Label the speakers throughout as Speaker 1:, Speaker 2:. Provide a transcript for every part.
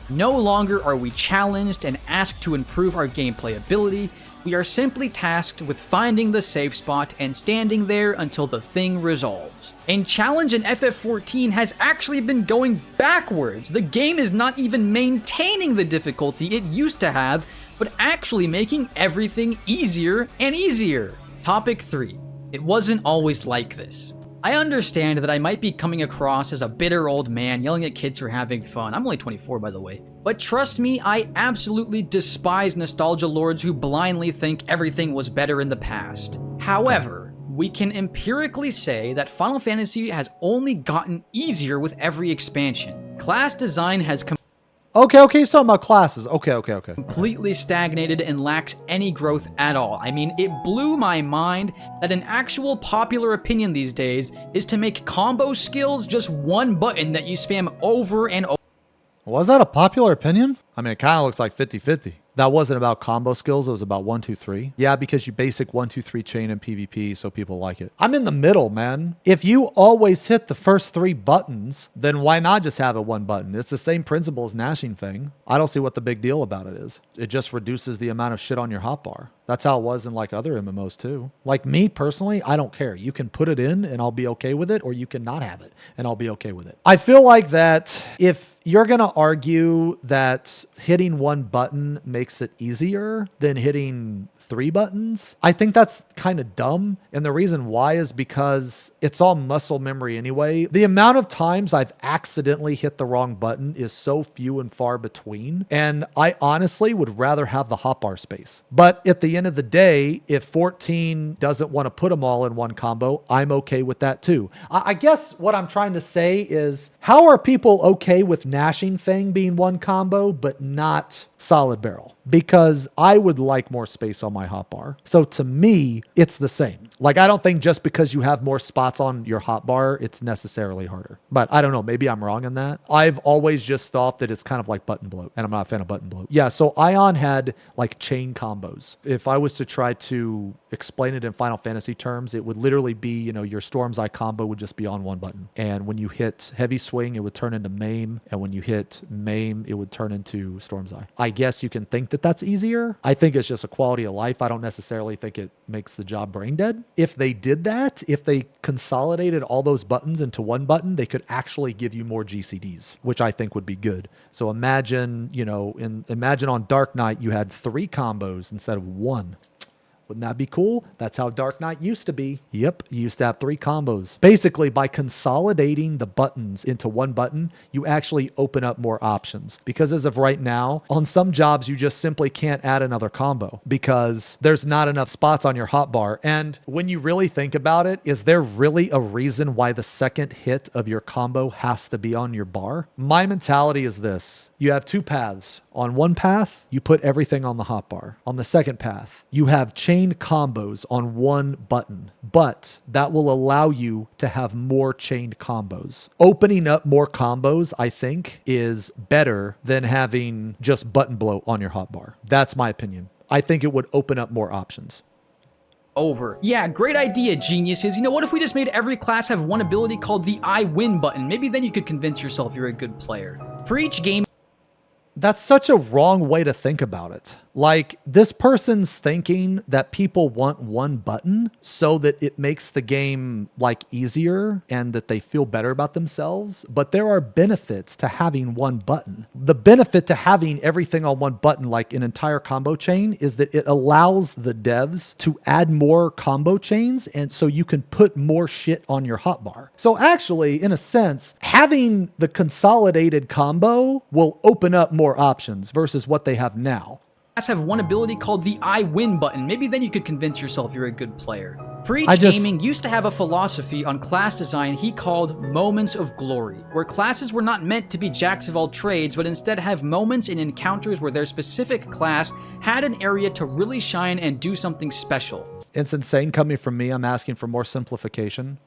Speaker 1: No longer are we challenged and asked to improve our gameplay ability, we are simply tasked with finding the safe spot and standing there until the thing resolves. And challenge in FF14 has actually been going backwards. The game is not even maintaining the difficulty it used to have, but actually making everything easier and easier. Topic 3. It wasn't always like this. I understand that I might be coming across as a bitter old man yelling at kids for having fun. I'm only 24, by the way. But trust me, I absolutely despise nostalgia lords who blindly think everything was better in the past. However, we can empirically say that Final Fantasy has only gotten easier with every expansion. Class design has
Speaker 2: Okay, he's talking about classes. Okay.
Speaker 1: completely stagnated and lacks any growth at all. I mean, it blew my mind that an actual popular opinion these days is to make combo skills just one button that you spam over and over.
Speaker 2: Was that a popular opinion? I mean, it kind of looks like 50-50. That wasn't about combo skills. It was about 1, 2, 3. Yeah, because you basic 1, 2, 3 chain in PvP, so people like it. I'm in the middle, man. If you always hit the first 3 buttons, then why not just have it one button? It's the same principle as Nashing thing. I don't see what the big deal about it is. It just reduces the amount of shit on your hotbar. That's how it was in like other MMOs too. Like me personally, I don't care. You can put it in and I'll be okay with it, or you can not have it and I'll be okay with it. I feel like that if you're going to argue that hitting one button makes it easier than hitting 3 buttons, I think that's kind of dumb. And the reason why is because it's all muscle memory anyway. The amount of times I've accidentally hit the wrong button is so few and far between. And I honestly would rather have the hotbar space. But at the end of the day, if 14 doesn't want to put them all in one combo, I'm okay with that too. I guess what I'm trying to say is, how are people okay with Nashing Fang being one combo, but not Solid Barrel? Because I would like more space on my hotbar. So to me, it's the same. Like, I don't think just because you have more spots on your hotbar, it's necessarily harder. But I don't know, maybe I'm wrong in that. I've always just thought that it's kind of like button bloat, and I'm not a fan of button bloat. Yeah, so Ion had like chain combos. If I was to try to explain it in Final Fantasy terms, it would literally be, you know, your Storm's Eye combo would just be on one button. And when you hit Heavy Swing, it would turn into Maim. And when you hit Maim, it would turn into Storm's Eye. I guess you can think that that's easier. I think it's just a quality of life. I don't necessarily think it makes the job brain dead. If they did that, if they consolidated all those buttons into one button, they could actually give you more GCDs, which I think would be good. So imagine, you know, imagine on Dark Knight, you had 3 combos instead of 1. Wouldn't that be cool? That's how Dark Knight used to be. Yep, you used to have 3 combos. Basically, by consolidating the buttons into one button, you actually open up more options. Because as of right now, on some jobs, you just simply can't add another combo because there's not enough spots on your hotbar. And when you really think about it, is there really a reason why the second hit of your combo has to be on your bar? My mentality is this. You have 2 paths. On one path, you put everything on the hotbar. On the second path, you have chained combos on one button, but that will allow you to have more chained combos. Opening up more combos, I think, is better than having just button bloat on your hotbar. That's my opinion. I think it would open up more options.
Speaker 1: Over. Yeah, great idea, geniuses. You know, what if we just made every class have one ability called the I win button? Maybe then you could convince yourself you're a good player. For each game,
Speaker 2: that's such a wrong way to think about it. Like, this person's thinking that people want one button so that it makes the game like easier and that they feel better about themselves. But there are benefits to having one button. The benefit to having everything on one button, like an entire combo chain, is that it allows the devs to add more combo chains. And so you can put more shit on your hotbar. So actually, in a sense, having the consolidated combo will open up more options versus what they have now.
Speaker 1: Have one ability called the I win button. Maybe then you could convince yourself you're a good player. Preach Gaming used to have a philosophy on class design he called moments of glory, where classes were not meant to be jacks of all trades, but instead have moments and encounters where their specific class had an area to really shine and do something special.
Speaker 2: It's insane coming from me. I'm asking for more simplification.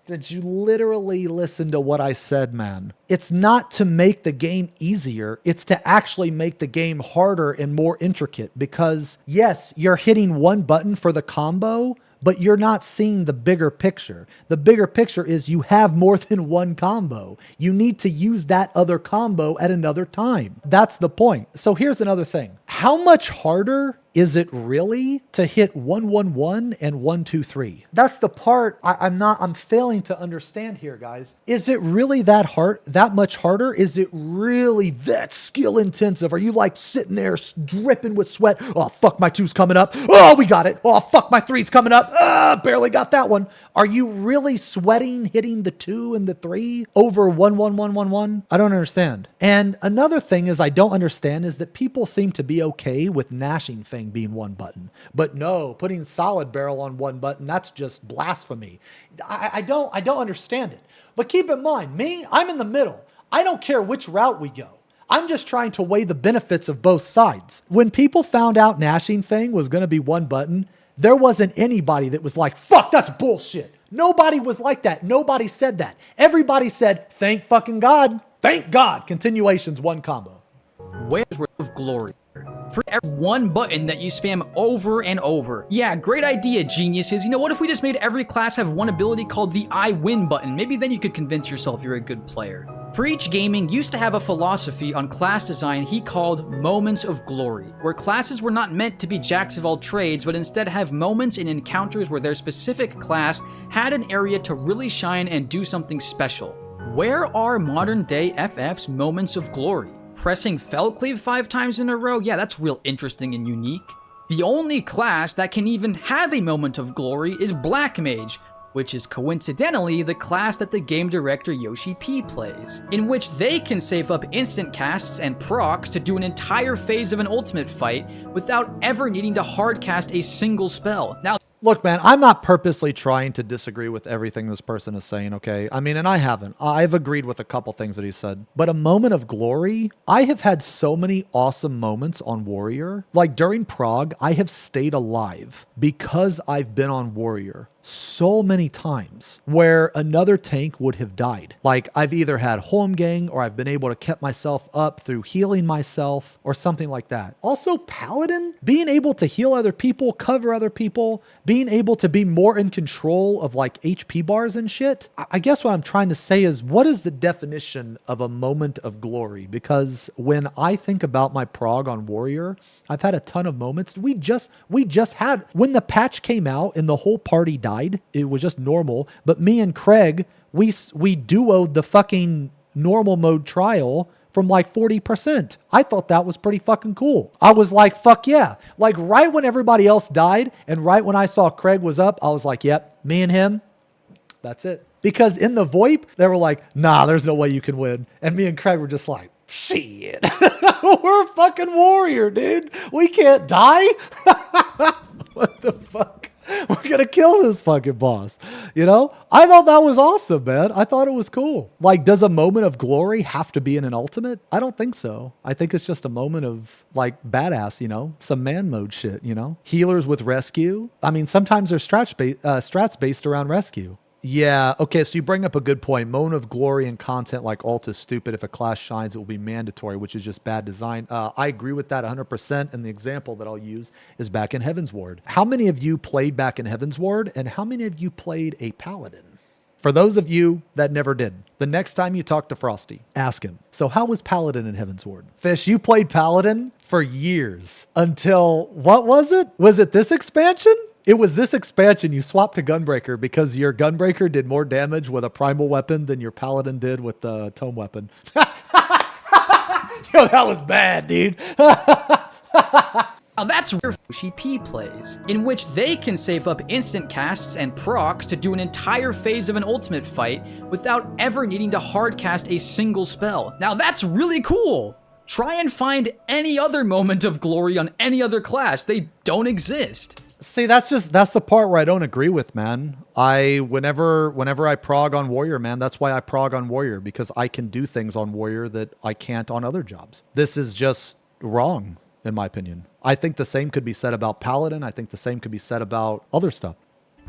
Speaker 2: Did you literally listen to what I said, man? It's not to make the game easier. It's to actually make the game harder and more intricate because, yes, you're hitting one button for the combo, but you're not seeing the bigger picture. The bigger picture is you have more than one combo. You need to use that other combo at another time. That's the point. So here's another thing. How much harder is it really to hit 111 and 123? That's the part I'm failing to understand here, guys. Is it really that hard, that much harder? Is it really that skill intensive? Are you like sitting there dripping with sweat? Oh, fuck, my two's coming up. Oh, we got it. Oh, fuck, my three's coming up. Barely got that one. Are you really sweating hitting the 2 and the 3 over 11111? I don't understand. And another thing is I don't understand is that people seem to be okay with gnashing thing being one button, but no, putting solid barrel on one button, that's just blasphemy. I don't understand it. But keep in mind, me, I'm in the middle. I don't care which route we go. I'm just trying to weigh the benefits of both sides. When people found out gnashing thing was going to be one button, there wasn't anybody that was like, fuck, that's bullshit. Nobody was like that. Nobody said that. Everybody said, thank fucking God. Thank God. Continuation's one combo.
Speaker 1: Where's of glory? For every one button that you spam over and over. Yeah, great idea, geniuses. You know, what if we just made every class have one ability called the I win button? Maybe then you could convince yourself you're a good player. Preach Gaming used to have a philosophy on class design he called moments of glory, where classes were not meant to be jacks of all trades, but instead have moments and encounters where their specific class had an area to really shine and do something special. Where are modern day FF's moments of glory? Pressing Fellcleave 5 times in a row? Yeah, that's real interesting and unique. The only class that can even have a moment of glory is Black Mage, which is coincidentally the class that the game director Yoshi P plays, in which they can save up instant casts and procs to do an entire phase of an ultimate fight without ever needing to hard cast a single spell. Now,
Speaker 2: look, man, I'm not purposely trying to disagree with everything this person is saying, okay? I mean, and I haven't. I've agreed with a couple things that he said. But a moment of glory, I have had so many awesome moments on Warrior. Like during Prague, I have stayed alive because I've been on Warrior so many times where another tank would have died. Like I've either had home gang or I've been able to keep myself up through healing myself or something like that. Also, Paladin, being able to heal other people, cover other people, being able to be more in control of like HP bars and shit. I guess what I'm trying to say is, what is the definition of a moment of glory? Because when I think about my Prague on Warrior, I've had a ton of moments. We just had, when the patch came out and the whole party died, it was just normal. But me and Craig, we duoed the fucking normal mode trial from like 40%. I thought that was pretty fucking cool. I was like, fuck yeah. Like right when everybody else died and right when I saw Craig was up, I was like, yep, me and him, that's it. Because in the VoIP, they were like, nah, there's no way you can win. And me and Craig were just like, shit, we're fucking Warrior, dude. We can't die. What the fuck? We're gonna kill this fucking boss. You know? I thought that was awesome, man. I thought it was cool. Like, does a moment of glory have to be in an ultimate? I don't think so. I think it's just a moment of, like, badass, you know? Some man mode shit, you know? Healers with rescue. I mean, sometimes there's strats based around rescue. Yeah, okay, so you bring up a good point. Moment of glory and content like ult is stupid. If a class shines, it will be mandatory, which is just bad design. I agree with that 100%, and the example that I'll use is back in Heaven's Ward. How many of you played back in Heaven's Ward, and how many of you played a Paladin? For those of you that never did, the next time you talk to Frosty, ask him, so how was Paladin in Heaven's Ward? Fish, you played Paladin for years until, what was it? Was it this expansion? It was this expansion you swapped to Gunbreaker because your Gunbreaker did more damage with a primal weapon than your Paladin did with the tome weapon. Yo, that was bad, dude.
Speaker 1: Now that's where Yoshi P plays, in which they can save up instant casts and procs to do an entire phase of an ultimate fight without ever needing to hard cast a single spell. Now that's really cool. Try and find any other moment of glory on any other class. They don't exist.
Speaker 2: See, that's the part where I don't agree with, man. Whenever I prog on Warrior, man, that's why I prog on Warrior, because I can do things on Warrior that I can't on other jobs. This is just wrong, in my opinion. I think the same could be said about Paladin. I think the same could be said about other stuff.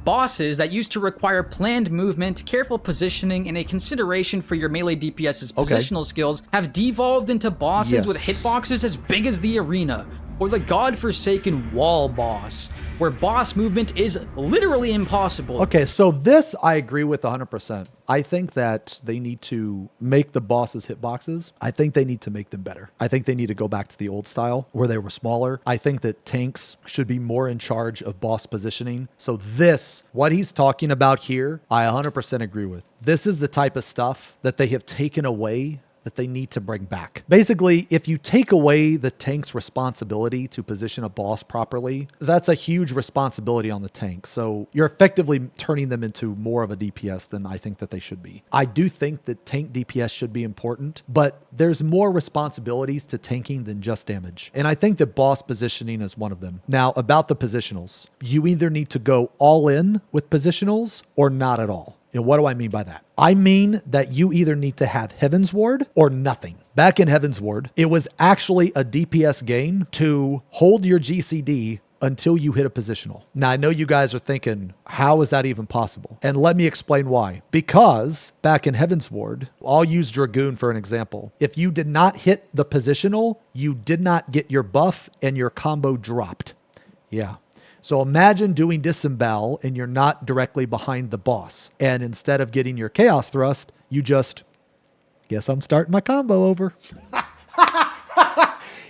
Speaker 1: Bosses that used to require planned movement, careful positioning, and a consideration for your melee DPS's positional skills have devolved into bosses with hitboxes as big as the arena, or the godforsaken wall boss. where boss movement is literally impossible.
Speaker 2: Okay, so this I agree with 100%. I think that they need to make the bosses hitboxes. I think they need to make them better. I think they need to go back to the old style where they were smaller. I think that tanks should be more in charge of boss positioning. So this, what he's talking about here, I 100% agree with. This is the type of stuff that they have taken away that they need to bring back. Basically, if you take away the tank's responsibility to position a boss properly, that's a huge responsibility on the tank. So you're effectively turning them into more of a DPS than I think that they should be. I do think that tank DPS should be important, but there's more responsibilities to tanking than just damage. And I think that boss positioning is one of them. Now, about the positionals, you either need to go all in with positionals or not at all. And what do I mean by that? I mean that you either need to have Heaven's Ward or nothing. Back in Heaven's Ward, it was actually a DPS gain to hold your GCD until you hit a positional. Now, I know you guys are thinking, how is that even possible? And let me explain why. Because back in Heaven's Ward, I'll use Dragoon for an example. If you did not hit the positional, you did not get your buff and your combo dropped. Yeah. So imagine doing disembowel and you're not directly behind the boss. And instead of getting your chaos thrust, you just, guess I'm starting my combo over.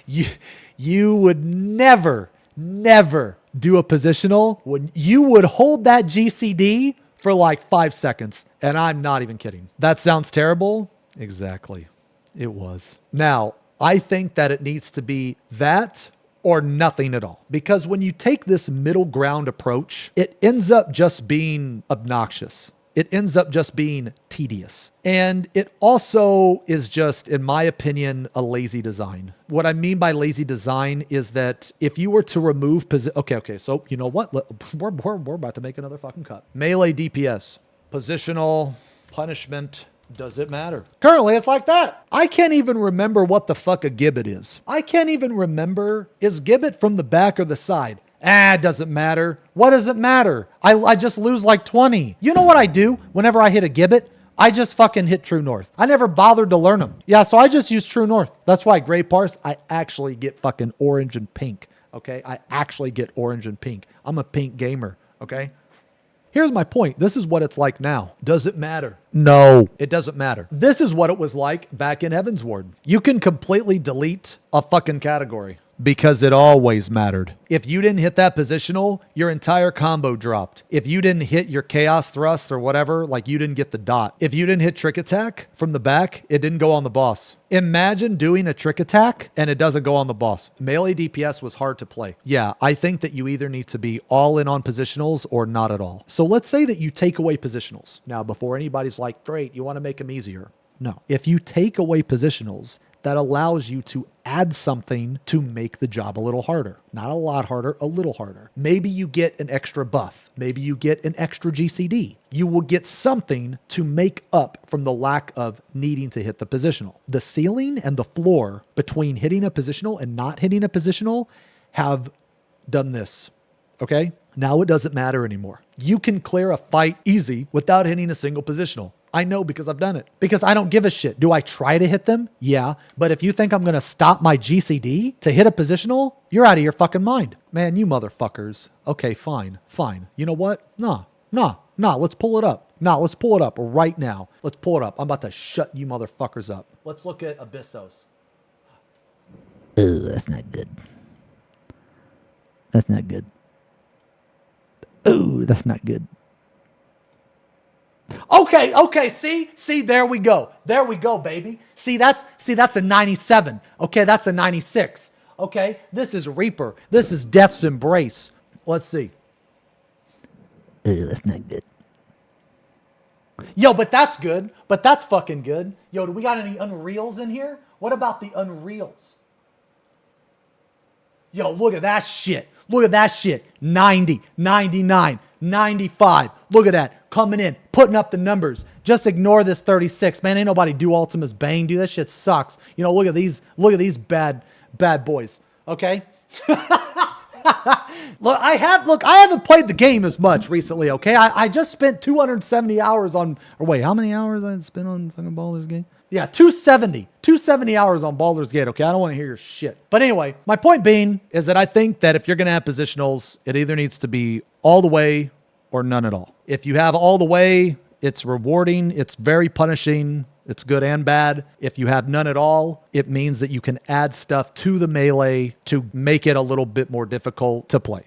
Speaker 2: You would never do a positional when you would hold that GCD for like 5 seconds. And I'm not even kidding. That sounds terrible. Exactly. It was. Now, I think that it needs to be that or nothing at all. Because when you take this middle ground approach, it ends up just being obnoxious. It ends up just being tedious. And it also is just, in my opinion, a lazy design. What I mean by lazy design is that if you were to remove okay, so you know what? We're about to make another fucking cut. Melee DPS, positional, punishment, does it matter? Currently, it's like that. I can't even remember what the fuck a gibbet is. I can't even remember, is gibbet from the back or the side? It doesn't matter. What does it matter? I just lose like 20. You know what I do whenever I hit a gibbet? I just fucking hit True North. I never bothered to learn them. Yeah, so I just use True North. That's why Gray Parse, I actually get fucking orange and pink. Okay? I actually get orange and pink. I'm a pink gamer. Okay? Here's my point. This is what it's like now. Does it matter? No, it doesn't matter. This is what it was like back in Heaven's Ward. You can completely delete a fucking category because it always mattered. If you didn't hit that positional, your entire combo dropped. If you didn't hit your chaos thrust or whatever, like you didn't get the dot. If you didn't hit trick attack from the back, it didn't go on the boss. Imagine doing a trick attack and it doesn't go on the boss. Melee DPS was hard to play. Yeah, I think that you either need to be all in on positionals or not at all. So let's say that you take away positionals. Now, before anybody's like, great, you want to make them easier. No. If you take away positionals, that allows you to add something to make the job a little harder. Not a lot harder, a little harder. Maybe you get an extra buff. Maybe you get an extra GCD. You will get something to make up from the lack of needing to hit the positional. The ceiling and the floor between hitting a positional and not hitting a positional have done this. Okay? Now it doesn't matter anymore. You can clear a fight easy without hitting a single positional. I know because I've done it. Because I don't give a shit. Do I try to hit them? Yeah. But if you think I'm going to stop my GCD to hit a positional, you're out of your fucking mind. Man, you motherfuckers. Okay, fine. You know what? Nah. Let's pull it up. Let's pull it up right now. Let's pull it up. I'm about to shut you motherfuckers up. Let's look at Abyssos.
Speaker 3: Ooh, that's not good. That's not good. Ooh, that's not good.
Speaker 2: Okay, see, there we go, baby. See, that's a 97. Okay, that's a 96. Okay, this is Reaper. This is Death's Embrace. Let's see.
Speaker 3: Ooh, that's not good.
Speaker 2: Yo, but that's good. But that's fucking good. Yo, do we got any Unreals in here? What about the Unreals? Yo, look at that shit. 90, 99, 95. Look at that. Coming in, putting up the numbers. Just ignore this 36. Man, ain't nobody do Ultima's Bane, dude. That shit sucks. You know, look at these bad boys. Okay? Look, I haven't played the game as much recently, okay? I just spent 270 hours on, or wait, how many hours I spent on fucking Baldur's Gate? Yeah, 270. 270 hours on Baldur's Gate, okay? I don't want to hear your shit. But anyway, my point being is that I think that if you're going to have positionals, it either needs to be all the way or none at all. If you have all the way, it's rewarding, it's very punishing, it's good and bad. If you have none at all, it means that you can add stuff to the melee to make it a little bit more difficult to play.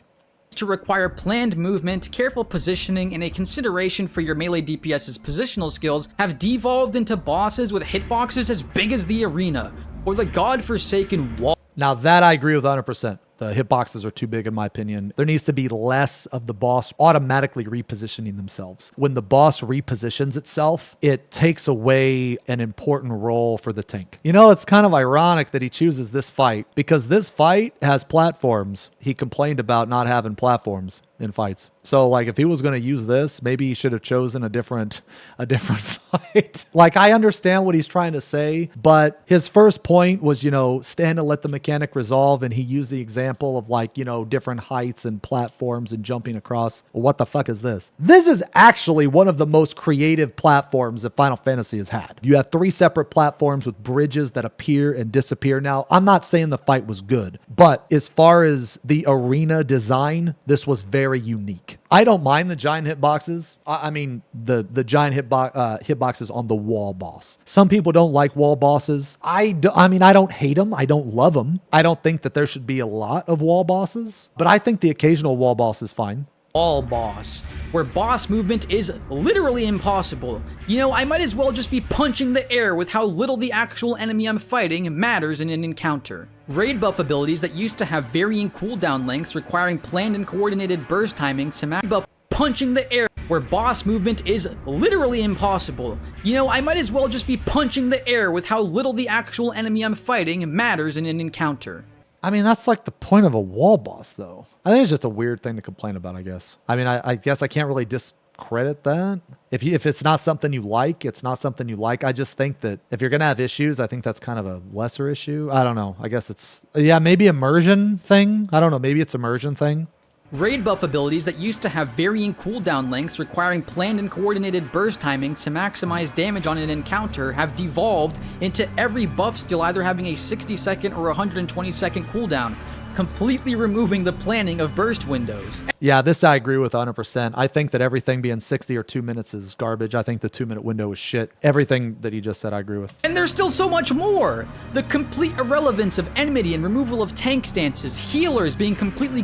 Speaker 1: To require planned movement, careful positioning, and a consideration for your melee DPS's positional skills have devolved into bosses with hitboxes as big as the arena, or the godforsaken wall.
Speaker 2: Now that I agree with 100%. The hitboxes are too big in my opinion. There needs to be less of the boss automatically repositioning themselves. When the boss repositions itself, it takes away an important role for the tank. You know, it's kind of ironic that he chooses this fight because this fight has platforms. He complained about not having platforms in fights. So like if he was going to use this, maybe he should have chosen a different fight. Like I understand what he's trying to say, but his first point was, you know, stand and let the mechanic resolve. And he used the example of like, you know, different heights and platforms and jumping across. Well, what the fuck is this? This is actually one of the most creative platforms that Final Fantasy has had. You have 3 separate platforms with bridges that appear and disappear. Now, I'm not saying the fight was good, but as far as the arena design, this was very unique. I don't mind the giant hitboxes. I mean, the giant hitboxes on the wall boss. Some people don't like wall bosses. I mean, I don't hate them. I don't love them. I don't think that there should be a lot of wall bosses, but I think the occasional wall boss is fine.
Speaker 1: Wall boss, where boss movement is literally impossible. You know, I might as well just be punching the air with how little the actual enemy I'm fighting matters in an encounter. Raid buff abilities that used to have varying cooldown lengths requiring planned and coordinated burst timing to match buff punching the air, where boss movement is literally impossible. You know, I might as well just be punching the air with how little the actual enemy I'm fighting matters in an encounter.
Speaker 2: I mean, that's like the point of a wall boss, though. I think it's just a weird thing to complain about, I guess. I mean, I guess I can't really discredit that. If it's not something you like, it's not something you like. I just think that if you're going to have issues, I think that's kind of a lesser issue. I don't know. I guess it's, yeah, maybe immersion thing. I don't know. Maybe it's immersion thing.
Speaker 1: Raid buff abilities that used to have varying cooldown lengths requiring planned and coordinated burst timing to maximize damage on an encounter have devolved into every buff skill either having a 60-second or 120-second cooldown, completely removing the planning of burst windows.
Speaker 2: Yeah, this I agree with 100%. I think that everything being 60 or 2 minutes is garbage. I think the 2-minute window is shit. Everything that he just said, I agree with.
Speaker 1: And there's still so much more! The complete irrelevance of enmity and removal of tank stances, healers being completely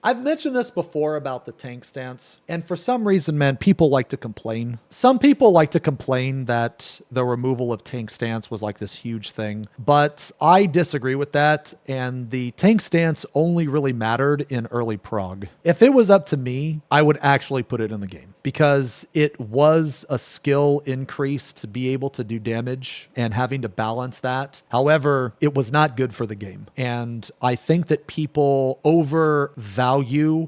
Speaker 2: I've mentioned this before about the tank stance, and for some reason, man, people like to complain. Some people like to complain that the removal of tank stance was like this huge thing, but I disagree with that, and the tank stance only really mattered in early prog. If it was up to me, I would actually put it in the game, because it was a skill increase to be able to do damage and having to balance that. However, it was not good for the game, and I think that people overvalue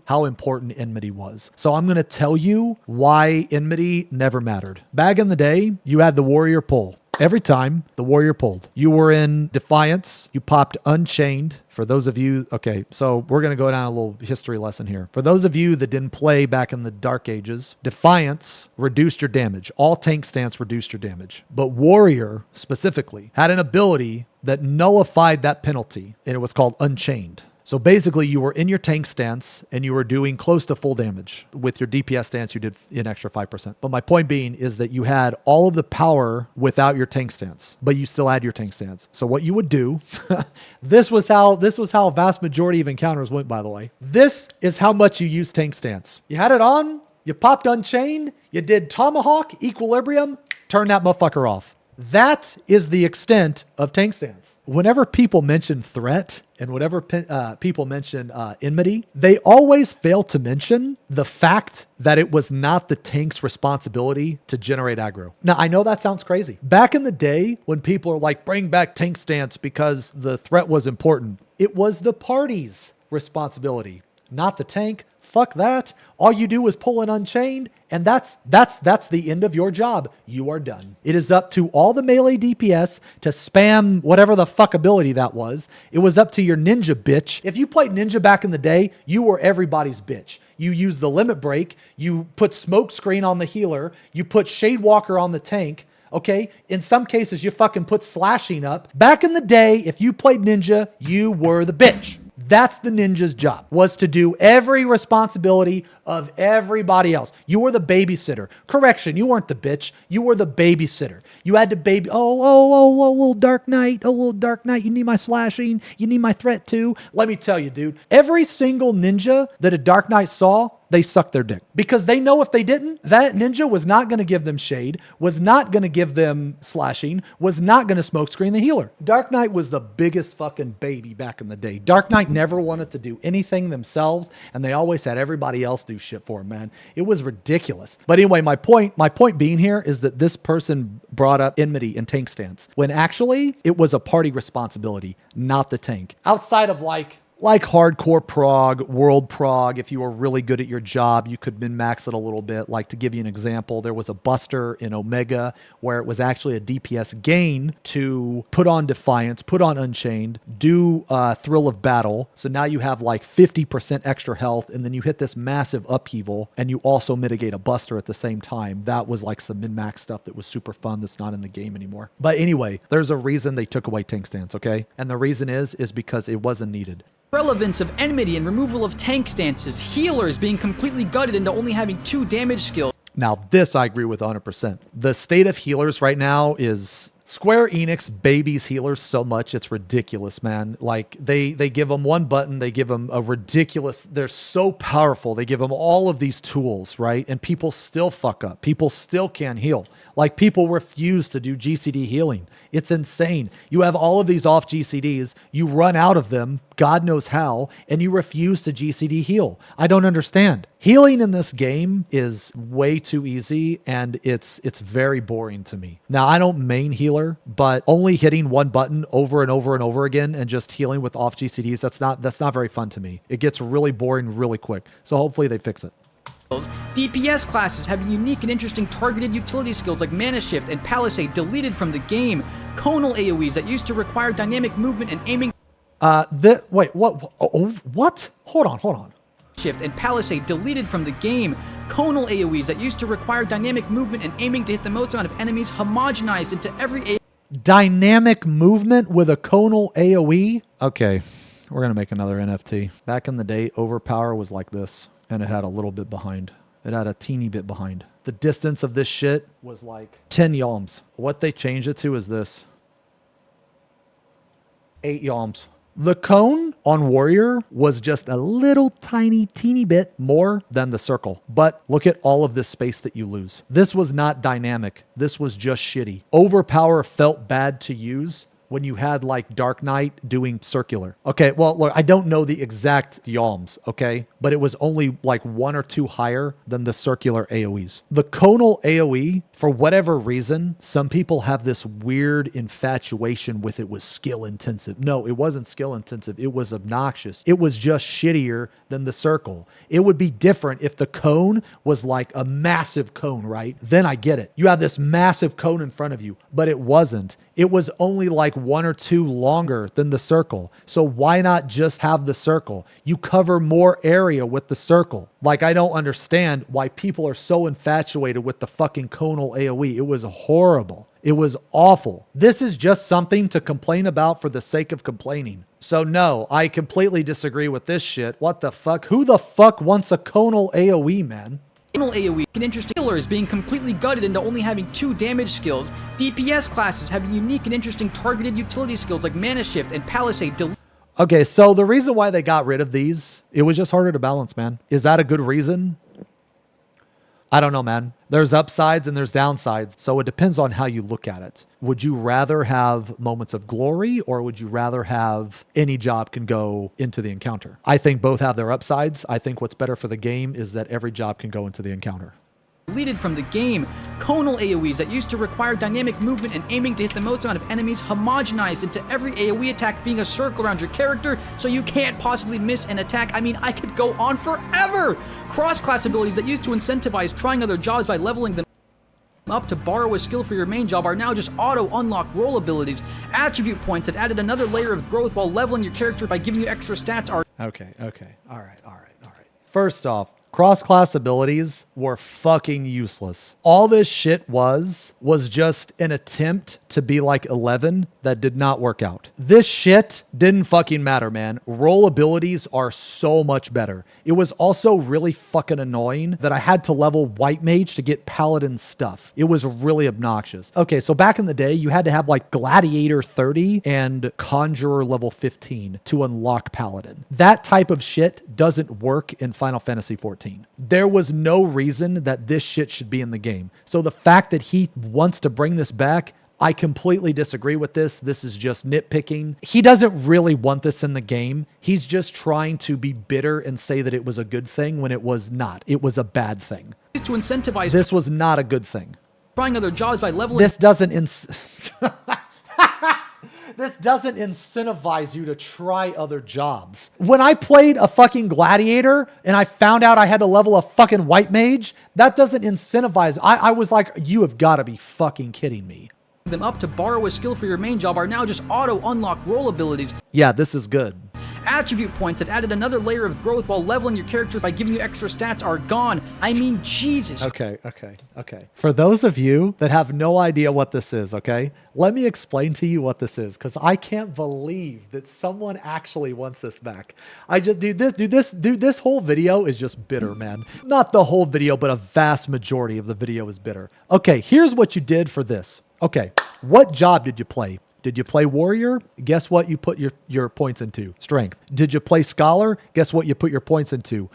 Speaker 2: how important enmity was. So I'm going to tell you why enmity never mattered. Back in the day, you had the warrior pull. Every time the warrior pulled, you were in Defiance, you popped Unchained. For those of you, okay, so we're going to go down a little history lesson here. For those of you that didn't play back in the Dark Ages, Defiance reduced your damage. All tank stance reduced your damage. But Warrior, specifically, had an ability that nullified that penalty, and it was called Unchained. So basically, you were in your tank stance and you were doing close to full damage. With your DPS stance, you did an extra 5%. But my point being is that you had all of the power without your tank stance, but you still had your tank stance. So what you would do, this was how a vast majority of encounters went, by the way. This is how much you use tank stance. You had it on, you popped Unchained, you did Tomahawk, Equilibrium, turn that motherfucker off. That is the extent of tank stance. Whenever people mention threat and whenever people mention enmity, they always fail to mention the fact that it was not the tank's responsibility to generate aggro. Now, I know that sounds crazy. Back in the day, when people are like, bring back tank stance because the threat was important, it was the party's responsibility, not the tank. Fuck that. All you do is pull an Unchained, and that's the end of your job. You are done. It is up to all the melee DPS to spam whatever the fuck ability that was. It was up to your ninja bitch. If you played ninja back in the day, you were everybody's bitch. You used the limit break. You put smoke screen on the healer. You put Shade Walker on the tank. okay? In some cases, you fucking put slashing up. Back in the day, if you played ninja, you were the bitch. That's the ninja's job, was to do every responsibility of everybody else. You were the babysitter. Correction, you weren't the bitch. You were the babysitter. You had to little Dark Knight. Oh, little Dark Knight, you need my slashing. You need my threat too. Let me tell you, dude, every single ninja that a Dark Knight saw, they sucked their dick. Because they know if they didn't, that ninja was not going to give them shade, was not going to give them slashing, was not going to smoke screen the healer. Dark Knight was the biggest fucking baby back in the day. Dark Knight never wanted to do anything themselves, and they always had everybody else do shit for him, man. It was ridiculous. But anyway, my point being here is that this person brought up enmity and tank stance, when actually it was a party responsibility, not the tank. Outside of like hardcore prog, world prog, if you were really good at your job, you could min-max it a little bit. Like, to give you an example, there was a buster in Omega where it was actually a DPS gain to put on Defiance, put on Unchained, do Thrill of Battle. So now you have like 50% extra health, and then you hit this massive upheaval, and you also mitigate a buster at the same time. That was like some min-max stuff that was super fun that's not in the game anymore. But anyway, there's a reason they took away tank stance, okay? And the reason is because it wasn't needed.
Speaker 1: Relevance of enmity and removal of tank stances, healers being completely gutted into only having 2 damage skills.
Speaker 2: Now this I agree with 100%. The state of healers right now is Square Enix babies healers so much, it's ridiculous, man. Like, they give them one button, they give them a ridiculous, they're so powerful, they give them all of these tools, right? And people still fuck up. People still can't heal. Like, people refuse to do GCD healing. It's insane. You have all of these off GCDs, you run out of them, God knows how, and you refuse to GCD heal. I don't understand. Healing in this game is way too easy, and it's very boring to me. Now, I don't main healer, but only hitting one button over and over and over again and just healing with off GCDs, that's not very fun to me. It gets really boring really quick. So hopefully they fix it.
Speaker 1: DPS classes having unique and interesting targeted utility skills like Mana Shift and Palisade deleted from the game. Conal AoEs that used to require dynamic movement and aiming.
Speaker 2: Wait, what? Oh, what? Hold on.
Speaker 1: Shift and Palisade deleted from the game. Conal AoEs that used to require dynamic movement and aiming to hit the most amount of enemies homogenized into every AoE.
Speaker 2: Dynamic movement with a conal AoE? Okay, we're gonna make another NFT. Back in the day, Overpower was like this, and it had a little bit behind. It had a teeny bit behind. The distance of this shit was like 10 yalms. What they changed it to is this. 8 yalms. The cone on Warrior was just a little teeny bit more than the circle. But look at all of this space that you lose. This was not dynamic. This was just shitty. Overpower felt bad to use when you had like Dark Knight doing circular. Okay, well, look, I don't know the exact yalms, okay? But it was only like 1 or 2 higher than the circular AoEs. The conal AoE, for whatever reason, some people have this weird infatuation with it was skill intensive. No, it wasn't skill intensive. It was obnoxious. It was just shittier than the circle. It would be different if the cone was like a massive cone, right? Then I get it. You have this massive cone in front of you, but it wasn't. It was only like 1 or 2 longer than the circle. So why not just have the circle? You cover more area with the circle. Like, I don't understand why people are so infatuated with the fucking conal AoE. It was horrible. It was awful. This is just something to complain about for the sake of complaining. So no, I completely disagree with this shit. What the fuck? Who the fuck wants a conal AoE, man?
Speaker 1: Conal AoE and interesting healers being completely gutted into only having 2 damage skills. DPS classes having unique and interesting targeted utility skills like Mana Shift and Palisade deleted.
Speaker 2: Okay, so the reason why they got rid of these, it was just harder to balance, man. Is that a good reason? I don't know, man. There's upsides and there's downsides. So it depends on how you look at it. Would you rather have moments of glory, or would you rather have any job can go into the encounter? I think both have their upsides. I think what's better for the game is that every job can go into the encounter.
Speaker 1: Deleted from the game. Conal AoEs that used to require dynamic movement and aiming to hit the most amount of enemies homogenized into every AoE attack being a circle around your character so you can't possibly miss an attack. I mean, I could go on forever. Cross-class abilities that used to incentivize trying other jobs by leveling them up to borrow a skill for your main job are now just auto-unlock role abilities. Attribute points that added another layer of growth while leveling your character by giving you extra stats are...
Speaker 2: Okay. All right. First off, Cross-class abilities were fucking useless. All this shit was just an attempt to be like 11 that did not work out. This shit didn't fucking matter, man. Roll abilities are so much better. It was also really fucking annoying that I had to level White Mage to get Paladin stuff. It was really obnoxious. Okay, so back in the day, you had to have like Gladiator 30 and Conjurer level 15 to unlock Paladin. That type of shit doesn't work in Final Fantasy XIV. There was no reason that this shit should be in the game. So the fact that he wants to bring this back, I completely disagree with this. This is just nitpicking. He doesn't really want this in the game. He's just trying to be bitter and say that it was a good thing when it was not. It was a bad thing.
Speaker 1: To incentivize
Speaker 2: This was not a good thing.
Speaker 1: trying other jobs by leveling.
Speaker 2: This doesn't This doesn't incentivize you to try other jobs. When I played a fucking gladiator and I found out I had to level a fucking white mage, that doesn't incentivize. I was like, you have got to be fucking kidding me.
Speaker 1: Them up to borrow a skill for your main job are now just auto unlock roll abilities.
Speaker 2: Yeah, this is good.
Speaker 1: Attribute points that added another layer of growth while leveling your character by giving you extra stats are gone. I mean, Jesus.
Speaker 2: Okay. For those of you that have no idea what this is, okay, let me explain to you what this is, because I can't believe that someone actually wants this back. I just, this whole video is just bitter, man. Not the whole video, but a vast majority of the video is bitter. Okay, here's what you did for this. Okay, what job did you play? Did you play warrior? Guess what you put your points into? Strength. Did you play scholar? Guess what you put your points into?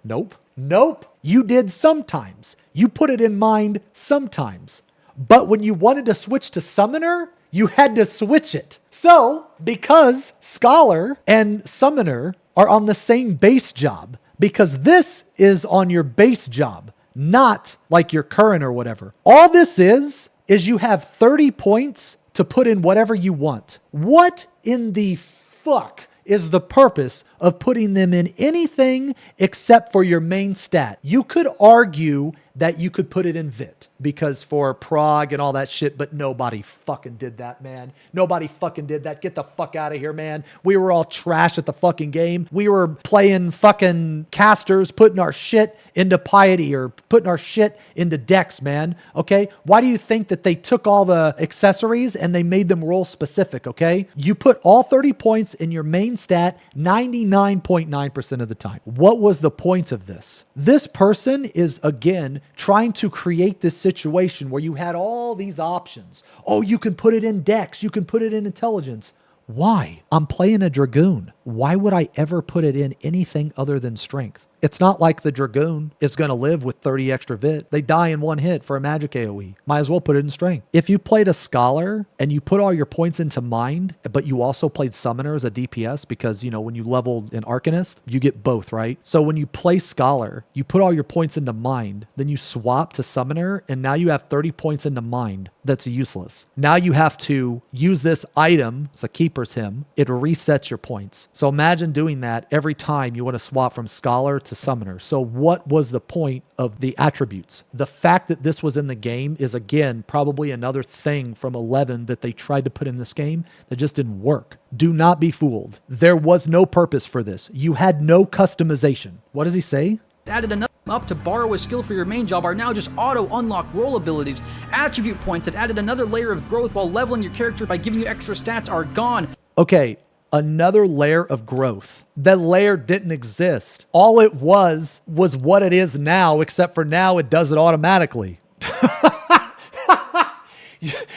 Speaker 2: Nope. You did sometimes. You put it in mind sometimes. But when you wanted to switch to summoner, you had to switch it. So, because scholar and summoner are on the same base job, because this is on your base job, not like your current or whatever. All this is you have 30 points to put in whatever you want. What in the fuck is the purpose of putting them in anything except for your main stat? You could argue that you could put it in Vit because for Prague and all that shit, but nobody fucking did that, man. Nobody fucking did that. Get the fuck out of here, man. We were all trash at the fucking game. We were playing fucking casters, putting our shit into piety or putting our shit into decks, man. Okay? Why do you think that they took all the accessories and they made them role specific, okay? You put all 30 points in your main stat 99.9% of the time. What was the point of this? This person is, again, trying to create this situation where you had all these options. Oh, you can put it in dex. You can put it in intelligence. Why? I'm playing a Dragoon. Why would I ever put it in anything other than strength? It's not like the Dragoon is going to live with 30 extra Vit. They die in one hit for a magic AoE. Might as well put it in strength. If you played a Scholar and you put all your points into Mind, but you also played Summoner as a DPS because, you know, when you leveled an Arcanist, you get both, right? So when you play Scholar, you put all your points into Mind, then you swap to Summoner, and now you have 30 points into Mind. That's useless. Now you have to use this item. It's a Keeper's Hymn. It resets your points. So imagine doing that every time you want to swap from Scholar to Summoner. So what was the point of the attributes? The fact that this was in the game is, again, probably another thing from 11 that they tried to put in this game that just didn't work. Do not be fooled. There was no purpose for this. You had no customization. What does he say?
Speaker 1: Added another up to borrow a skill for your main job are now just auto unlock roll abilities. Attribute points that added another layer of growth while leveling your character by giving you extra stats are gone.
Speaker 2: Okay, another layer of growth. That layer didn't exist. All it was what it is now, except for now it does it automatically.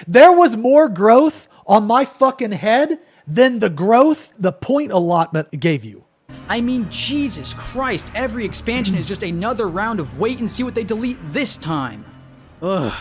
Speaker 2: There was more growth on my fucking head than the growth the point allotment gave you.
Speaker 1: I mean, Jesus Christ, every expansion is just another round of wait and see what they delete this time. Ugh.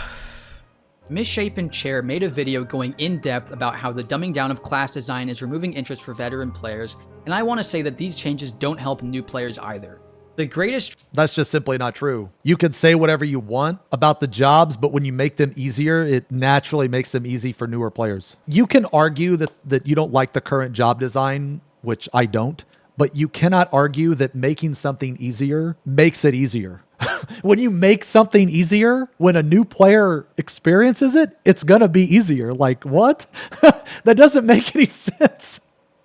Speaker 1: Misshapen Chair made a video going in depth about how the dumbing down of class design is removing interest for veteran players, and I want to say that these changes don't help new players either. The greatest...
Speaker 2: That's just simply not true. You can say whatever you want about the jobs, but when you make them easier, it naturally makes them easy for newer players. You can argue that you don't like the current job design, which I don't, but you cannot argue that making something easier makes it easier. When you make something easier, when a new player experiences it, it's going to be easier. Like, what? That doesn't make any sense.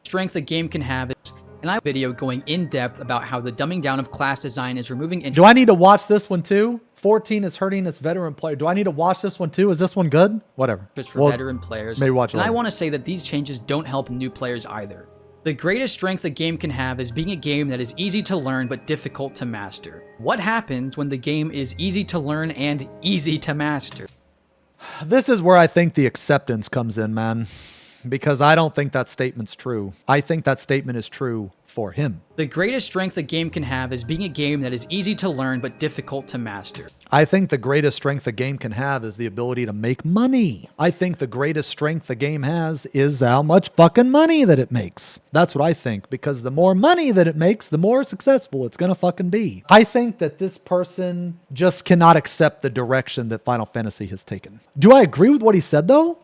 Speaker 1: Strength a game can have is and I have a video going in depth about how the dumbing down of class design is removing
Speaker 2: Do I need to watch this one too? 14 is hurting its veteran player. Do I need to watch this one too? Is this one good? Whatever.
Speaker 1: interest for veteran players,
Speaker 2: maybe watch it
Speaker 1: and I
Speaker 2: later.
Speaker 1: want to say that these changes don't help new players either. The greatest strength a game can have is being a game that is easy to learn but difficult to master. What happens when the game is easy to learn and easy to master?
Speaker 2: This is where I think the acceptance comes in, man. Because I don't think that statement's true. I think that statement is true for him.
Speaker 1: The greatest strength a game can have is being a game that is easy to learn but difficult to master.
Speaker 2: I think the greatest strength a game can have is the ability to make money. I think the greatest strength the game has is how much fucking money that it makes. That's what I think, because the more money that it makes, the more successful it's gonna fucking be. I think that this person just cannot accept the direction that Final Fantasy has taken. Do I agree with what he said though?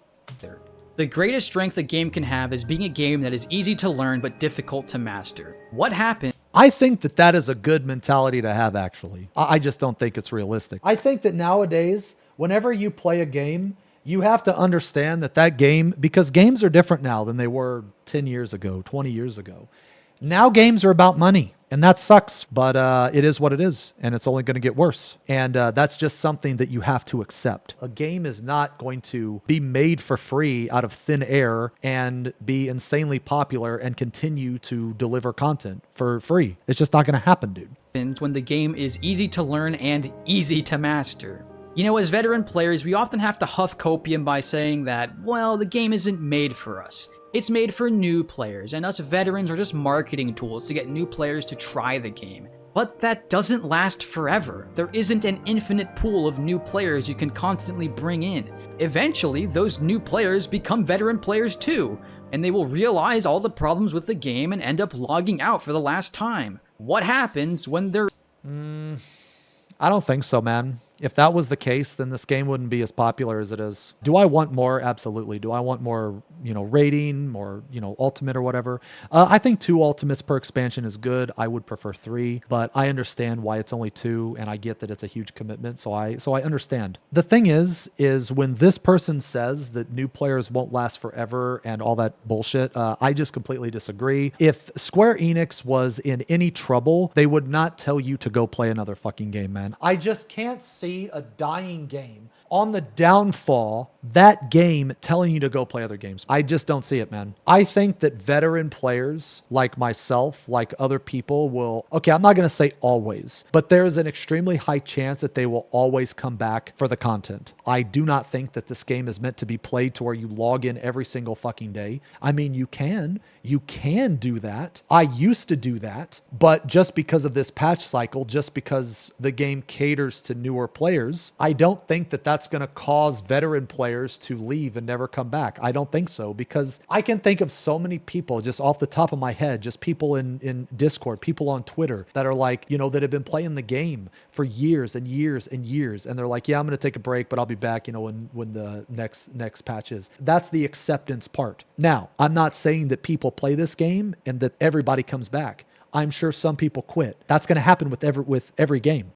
Speaker 1: The greatest strength a game can have is being a game that is easy to learn but difficult to master. What happens?
Speaker 2: I think that that is a good mentality to have, actually. I just don't think it's realistic. I think that nowadays, whenever you play a game, you have to understand that that game, because games are different now than they were 10 years ago, 20 years ago. Now games are about money, and that sucks, but it is what it is, and it's only going to get worse. And that's just something that you have to accept. A game is not going to be made for free out of thin air and be insanely popular and continue to deliver content for free. It's just not going to happen, dude.
Speaker 1: When the game is easy to learn and easy to master. You know, as veteran players, we often have to huff copium by saying that, well, the game isn't made for us. It's made for new players, and us veterans are just marketing tools to get new players to try the game. But that doesn't last forever. There isn't an infinite pool of new players you can constantly bring in. Eventually, those new players become veteran players too, and they will realize all the problems with the game and end up logging out for the last time. What happens when they're...
Speaker 2: I don't think so, man. If that was the case, then this game wouldn't be as popular as it is. Do I want more? Absolutely. Do I want more, rating, more, ultimate or whatever? I think 2 ultimates per expansion is good. I would prefer 3, but I understand why it's only 2, and I get that it's a huge commitment, so I understand. The thing is when this person says that new players won't last forever and all that bullshit, I just completely disagree. If Square Enix was in any trouble, they would not tell you to go play another fucking game, man. I just can't see a dying game on the downfall, that game telling you to go play other games. I just don't see it, man. I think that veteran players like myself, like other people will, okay, I'm not going to say always, but there's an extremely high chance that they will always come back for the content. I do not think that this game is meant to be played to where you log in every single fucking day. I mean, you can do that. I used to do that, but just because of this patch cycle, just because the game caters to newer players, I don't think that that's going to cause veteran players to leave and never come back. I don't think so, because I can think of so many people just off the top of my head, just people in Discord, people on Twitter that are like, that have been playing the game for years and years and years. And they're like, yeah, I'm going to take a break, but I'll be back, when the next patch is. That's the acceptance part. Now, I'm not saying that people play this game and that everybody comes back. I'm sure some people quit. That's going to happen with every game.